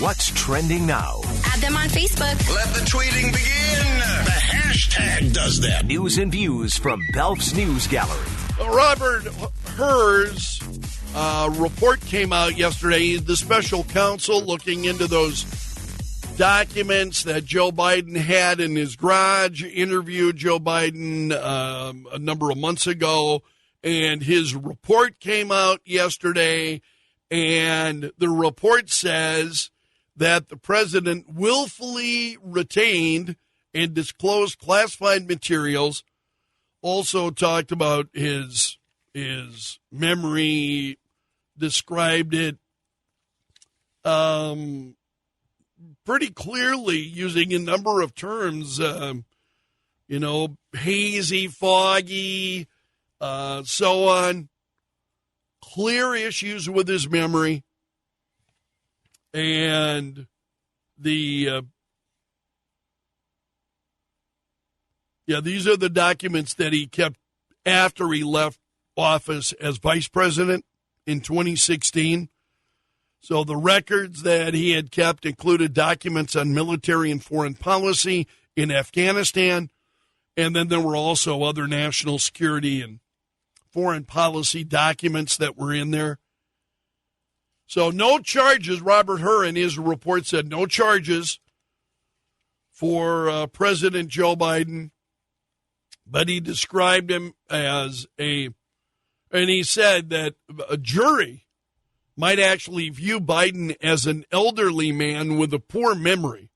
What's trending now? Add them on Facebook. Let the tweeting begin. The hashtag does that. News and views from Belf's News Gallery. Robert Hur's report came out yesterday. The special counsel looking into those documents that Joe Biden had in his garage, interviewed Joe Biden a number of months ago, and his report came out yesterday, and the report says that the president willfully retained and disclosed classified materials, also talked about his memory, described it pretty clearly using a number of terms, hazy, foggy, so on. Clear issues with his memory. And these are the documents that he kept after he left office as vice president in 2016. So the records that he had kept included documents on military and foreign policy in Afghanistan, and then there were also other national security and foreign policy documents that were in there. So no charges. Robert Hur in his report said no charges for President Joe Biden, but he described him as and he said that a jury might actually view Biden as an elderly man with a poor memory.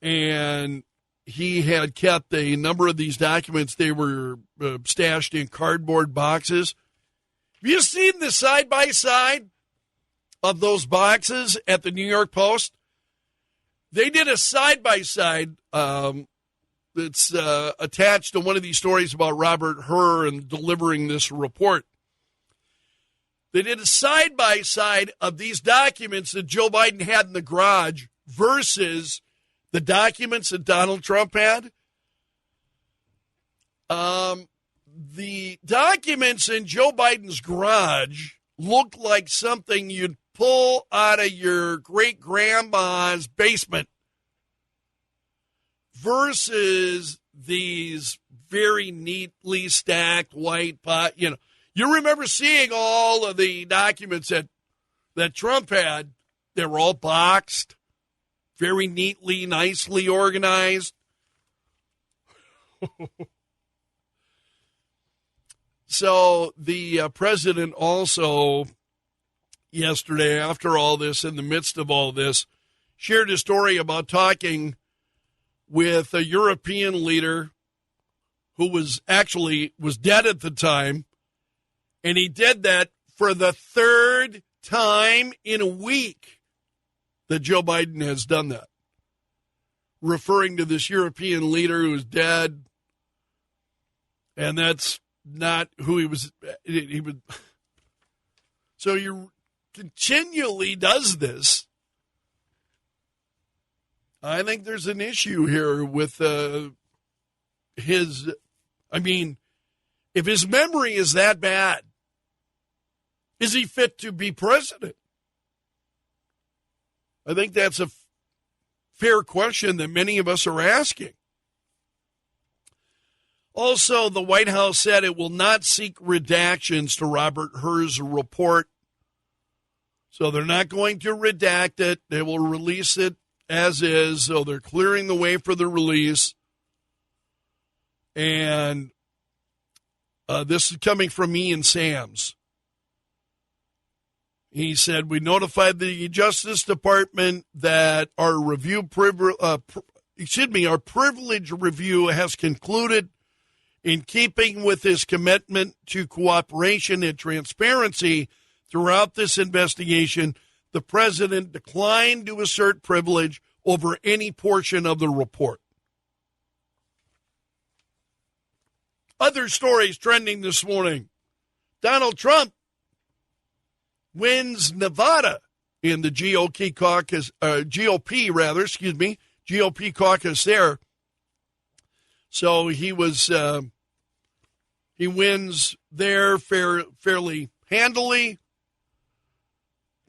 And he had kept a number of these documents. They were stashed in cardboard boxes. Have you seen the side-by-side of those boxes at the New York Post? They did a side-by-side that's attached to one of these stories about Robert Hur and delivering this report. They did a side-by-side of these documents that Joe Biden had in the garage versus the documents that Donald Trump had. The documents in Joe Biden's garage look like something you'd pull out of your great-grandma's basement versus these very neatly stacked white pot. You remember seeing all of the documents that Trump had. They were all boxed, very neatly, nicely organized. So the president also yesterday, after all this, in the midst of all this, shared a story about talking with a European leader who was dead at the time, and he did that for the third time in a week that Joe Biden has done that, referring to this European leader who's dead, and that's not who he was. He would. So he continually does this. I think there's an issue here with his. I mean, if his memory is that bad, is he fit to be president? I think that's a fair question that many of us are asking. Also, the White House said it will not seek redactions to Robert Hur's report. So they're not going to redact it. They will release it as is. So they're clearing the way for the release. And this is coming from Ian Sams. He said, we notified the Justice Department that our our privilege review has concluded. In keeping with his commitment to cooperation and transparency throughout this investigation, the president declined to assert privilege over any portion of the report. Other stories trending this morning. Donald Trump wins Nevada in the GOP caucus there. So he wins there fairly handily.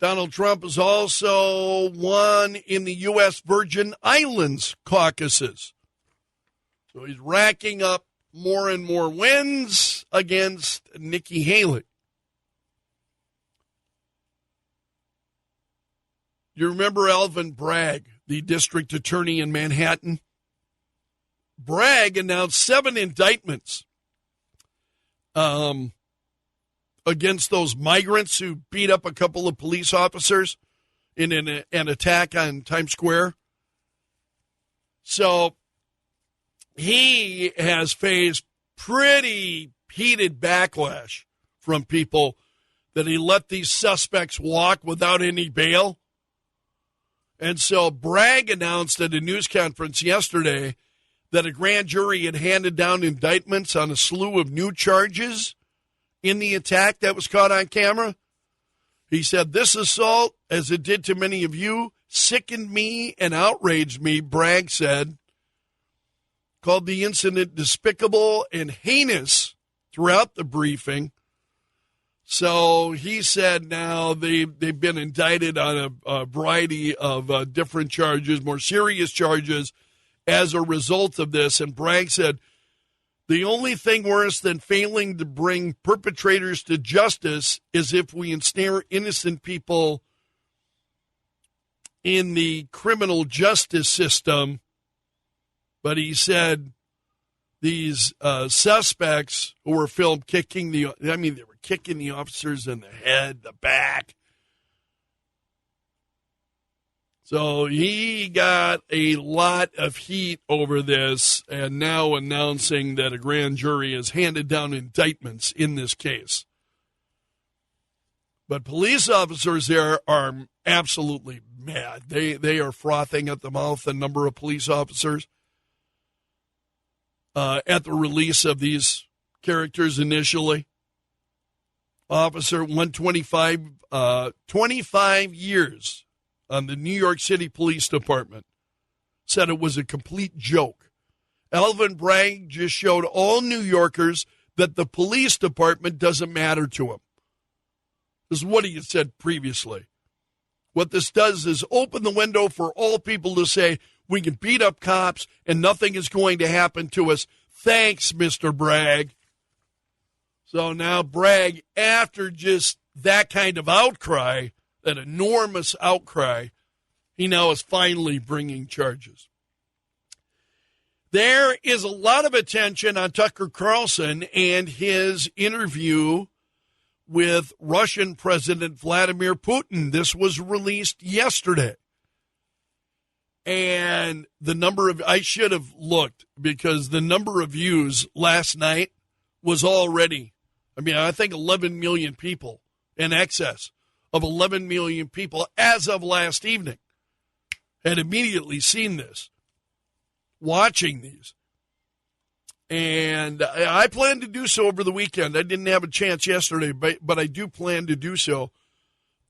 Donald Trump has also won in the U.S. Virgin Islands caucuses. So he's racking up more and more wins against Nikki Haley. You remember Alvin Bragg, the district attorney in Manhattan? Bragg announced 7 indictments against those migrants who beat up a couple of police officers in an attack on Times Square. So he has faced pretty heated backlash from people that he let these suspects walk without any bail. And so Bragg announced at a news conference yesterday that a grand jury had handed down indictments on a slew of new charges in the attack that was caught on camera. He said, "This assault, as it did to many of you, sickened me and outraged me," Bragg said. Called the incident despicable and heinous throughout the briefing. So he said now they've been indicted on a variety of different charges, more serious charges, as a result of this. And Bragg said, "The only thing worse than failing to bring perpetrators to justice is if we ensnare innocent people in the criminal justice system." But he said these suspects who were filmed they were kicking the officers in the head, the back. So he got a lot of heat over this, and now announcing that a grand jury has handed down indictments in this case. But police officers there are absolutely mad. They are frothing at the mouth, a number of police officers, at the release of these characters initially. Officer 125, 25 years on the New York City Police Department, said it was a complete joke. Alvin Bragg just showed all New Yorkers that the police department doesn't matter to him. This is what he had said previously. What this does is open the window for all people to say, we can beat up cops and nothing is going to happen to us. Thanks, Mr. Bragg. So now Bragg, after just that kind of outcry, that enormous outcry, he now is finally bringing charges. There is a lot of attention on Tucker Carlson and his interview with Russian President Vladimir Putin. This was released yesterday. And I should have looked, because the number of views last night was already, I think 11 million people, in excess of 11 million people as of last evening had immediately seen this, watching these. And I plan to do so over the weekend. I didn't have a chance yesterday, but I do plan to do so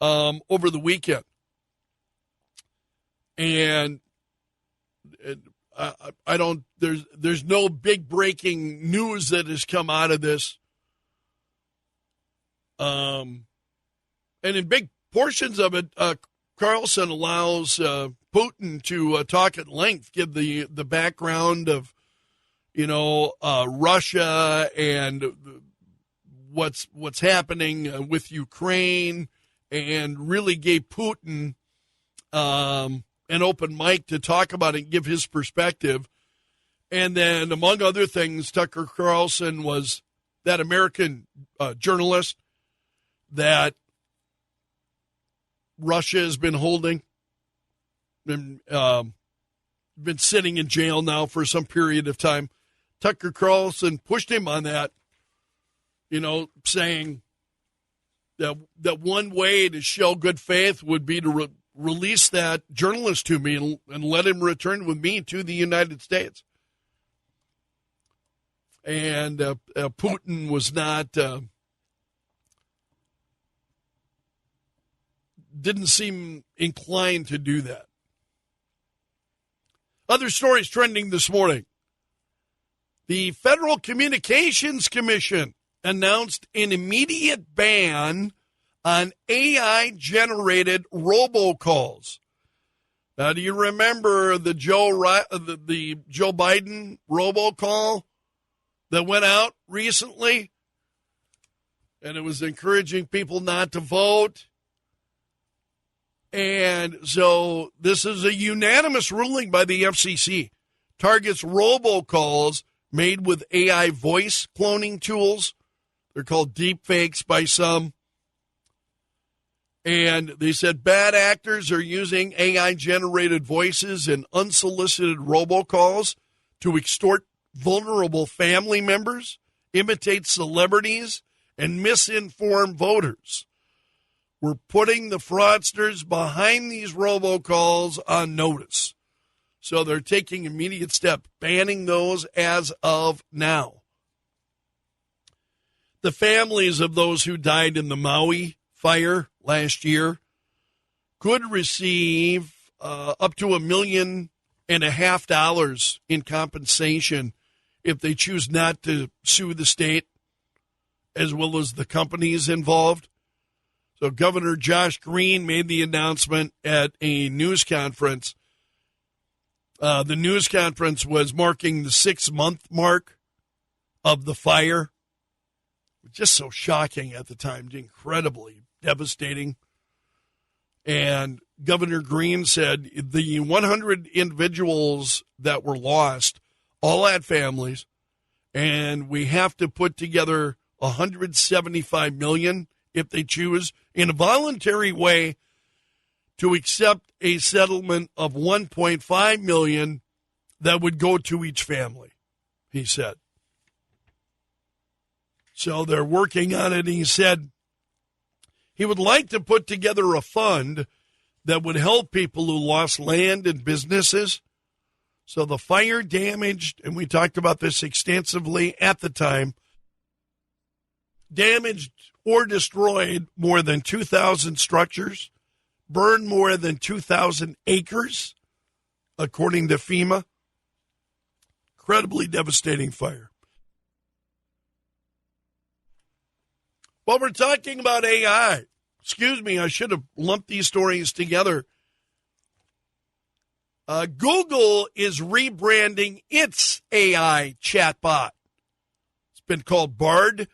over the weekend. And I don't. There's no big breaking news that has come out of this. And in big portions of it, Carlson allows Putin to talk at length, give the background of, Russia and what's happening with Ukraine, and really gave Putin an open mic to talk about it and give his perspective. And then, among other things, Tucker Carlson was that American journalist that Russia has been holding, been sitting in jail now for some period of time. Tucker Carlson pushed him on that, saying that one way to show good faith would be to release that journalist to me and let him return with me to the United States. And Putin was not, didn't seem inclined to do that. Other stories trending this morning. The Federal Communications Commission announced an immediate ban on AI-generated robocalls. Now, do you remember the Joe Biden robocall that went out recently? And it was encouraging people not to vote. And so this is a unanimous ruling by the FCC. Targets robocalls made with AI voice cloning tools. They're called deepfakes by some. And they said bad actors are using AI-generated voices and unsolicited robocalls to extort vulnerable family members, imitate celebrities, and misinform voters. We're putting the fraudsters behind these robocalls on notice. So they're taking immediate step, banning those as of now. The families of those who died in the Maui fire last year could receive up to $1.5 million in compensation if they choose not to sue the state as well as the companies involved. So Governor Josh Green made the announcement at a news conference. The news conference was marking the 6-month mark of the fire. Just so shocking at the time, incredibly devastating. And Governor Green said the 100 individuals that were lost all had families, and we have to put together $175 million if they choose in a voluntary way to accept a settlement of $1.5 million that would go to each family, he said. So they're working on it. He said he would like to put together a fund that would help people who lost land and businesses. So the fire damaged, and we talked about this extensively at the time, damaged or destroyed more than 2,000 structures, burned more than 2,000 acres, according to FEMA. Incredibly devastating fire. Well, we're talking about AI. Excuse me, I should have lumped these stories together. Google is rebranding its AI chatbot. It's been called Bard,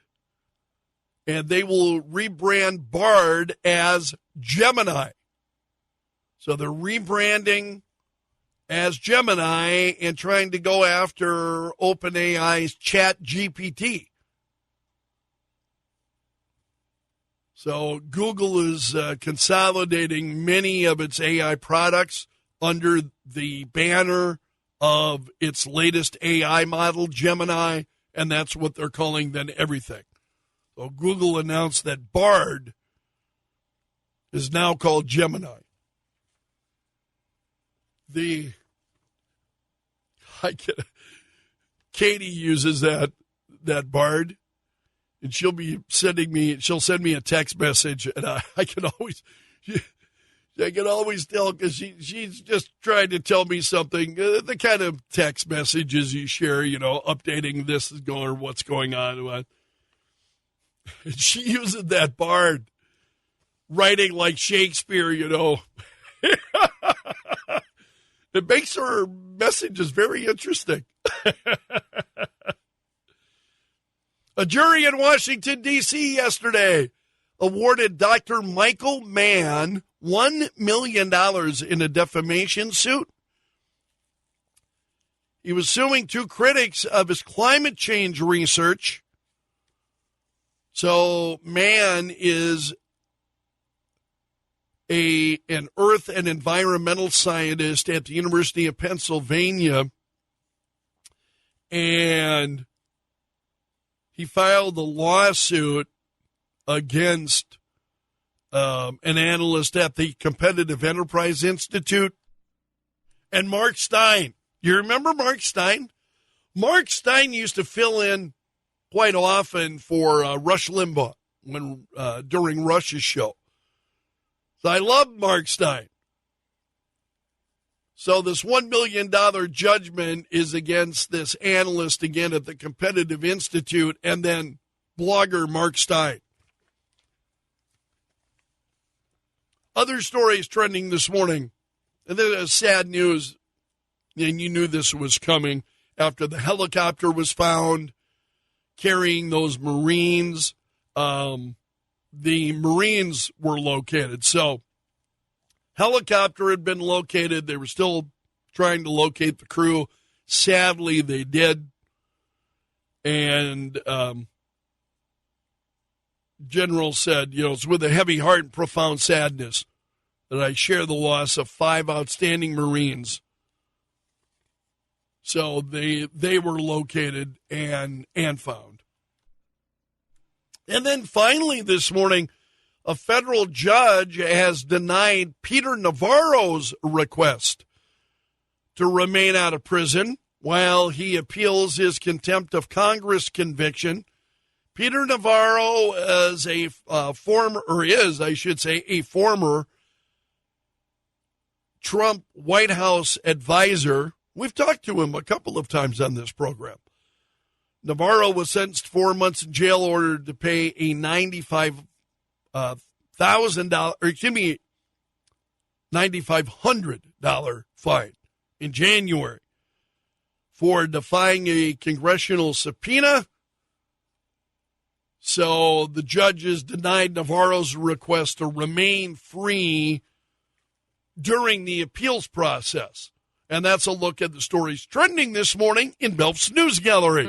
and they will rebrand Bard as Gemini. So they're rebranding as Gemini and trying to go after OpenAI's ChatGPT. So Google is consolidating many of its AI products under the banner of its latest AI model, Gemini, and that's what they're calling then everything. So Google announced that Bard is now called Gemini. Katie uses that Bard. And she'll send me a text message, and I can always tell because she's just trying to tell me something, the kind of text messages you share, updating this is going, what's going on. And she uses that Bard, writing like Shakespeare, It makes her messages very interesting. A jury in Washington, D.C. yesterday awarded Dr. Michael Mann $1 million in a defamation suit. He was suing two critics of his climate change research. So Mann is an earth and environmental scientist at the University of Pennsylvania, and he filed a lawsuit against an analyst at the Competitive Enterprise Institute and Mark Stein. You remember Mark Stein? Mark Stein used to fill in quite often for Rush Limbaugh during Rush's show. So I love Mark Stein. So this $1 million judgment is against this analyst again at the Competitive Institute and then blogger Mark Stein. Other stories trending this morning. And then sad news, and you knew this was coming after the helicopter was found carrying those Marines. The Marines were located. So helicopter had been located. They were still trying to locate the crew. Sadly, they did. And General said, it's with a heavy heart and profound sadness that I share the loss of 5 outstanding Marines. So they were located and found. And then finally this morning, a federal judge has denied Peter Navarro's request to remain out of prison while he appeals his contempt of Congress conviction. Peter Navarro is a former Trump White House advisor. We've talked to him a couple of times on this program. Navarro was sentenced 4 months in jail, ordered to pay a $9,500 fine in January for defying a congressional subpoena. So the judges denied Navarro's request to remain free during the appeals process. And that's a look at the stories trending this morning in Belf's News Gallery.